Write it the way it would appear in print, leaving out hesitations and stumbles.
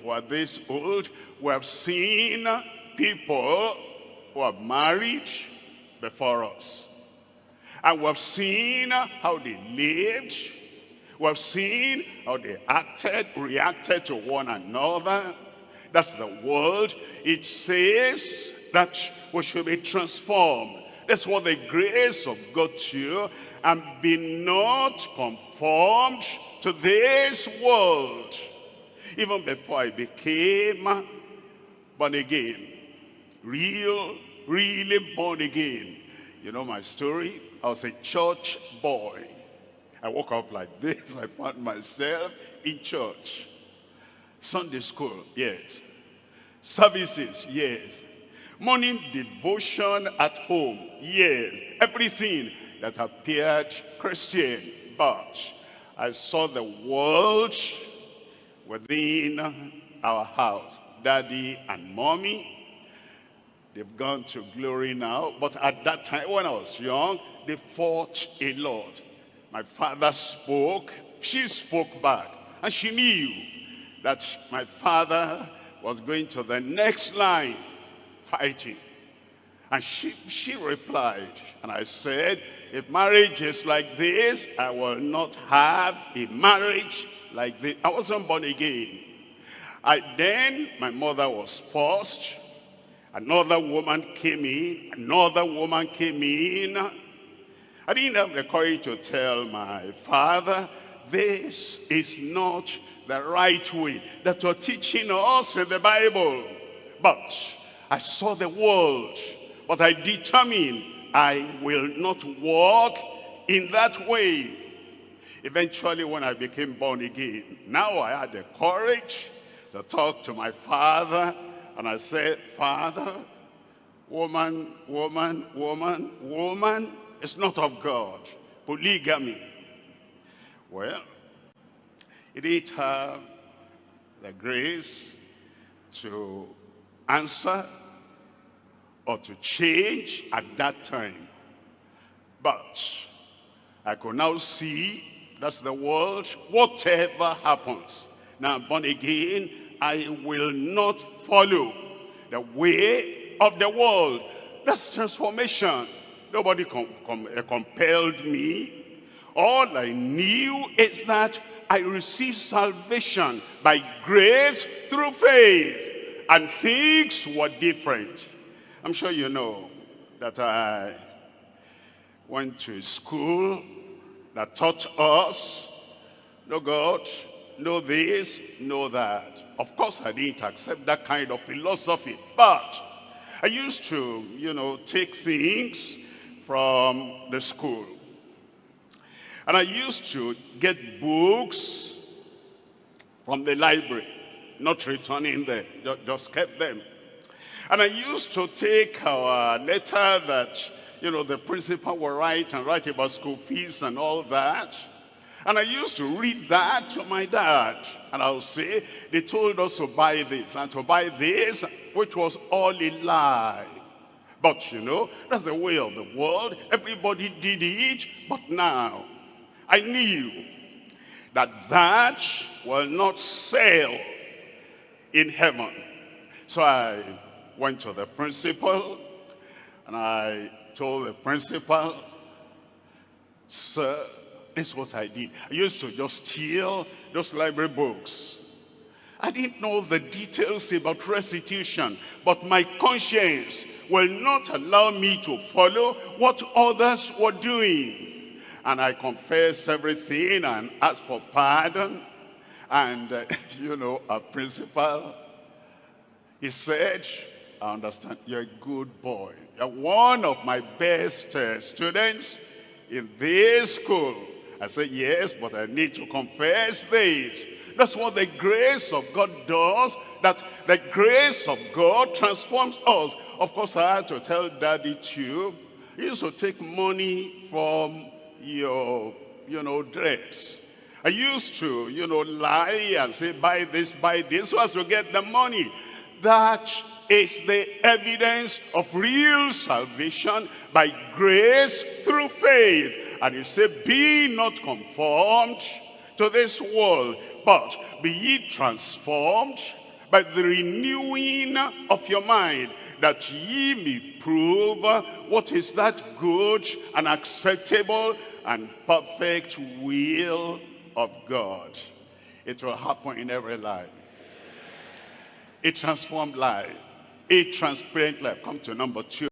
we're this old, we have seen people who have married before us. And we have seen how they lived. We have seen how they acted, reacted to one another. That's the world. It says that we should be transformed. That's what the grace of God to, and be not conformed to this world. Even before I became born again, really born again. You know my story? I was a church boy. I woke up like this. I found myself in church. Sunday school, yes. Services, yes. Morning devotion at home, yes. Everything that appeared Christian. But I saw the world within our house. Daddy and mommy, they've gone to glory now. But at that time, when I was young, they fought a lot. My father spoke, she spoke back. And she knew that my father was going to the next line fighting. And she replied, and I said, if marriage is like this, I will not have a marriage like this. I wasn't born again. Then my mother was forced. Another woman came in. Another woman came in. I didn't have the courage to tell my father, this is not the right way that you're teaching us in the Bible. But I saw the world, but I determined I will not walk in that way. Eventually, when I became born again, now I had the courage to talk to my father, and I said, Father, woman is not of God. Polygamy. Well, he didn't have the grace to answer or to change at that time. But I could now see that's the world. Whatever happens, now I'm born again, I will not follow the way of the world. That's transformation. Nobody compelled me. All I knew is that I received salvation by grace through faith. And things were different. I'm sure you know that I went to school that taught us, know God, know this, know that. Of course, I didn't accept that kind of philosophy. But I used to, take things from the school. And I used to get books from the library, not returning them, just kept them. And I used to take our letter that, the principal will write about school fees and all that. And I used to read that to my dad. And I'll say, they told us to buy this and to buy this, which was all a lie. But, that's the way of the world. Everybody did it. But now, I knew that will not sell in heaven. So I went to the principal, and I told the principal, sir, this is what I did. I used to just steal those library books. I didn't know the details about restitution, but my conscience will not allow me to follow what others were doing. And I confessed everything and asked for pardon. And, our principal, he said, I understand, you're a good boy. You're one of my best students in this school. I said, yes, but I need to confess this. That's what the grace of God does, that the grace of God transforms us. Of course, I had to tell Daddy too. He used to take money from your, dress. I used to, lie and say, buy this, so as to get the money. That is the evidence of real salvation by grace through faith. And you say, be not conformed to this world, but be ye transformed by the renewing of your mind, that ye may prove what is that good and acceptable and perfect will of God. It will happen in every life. A transformed life, a transparent life. Come to number 2.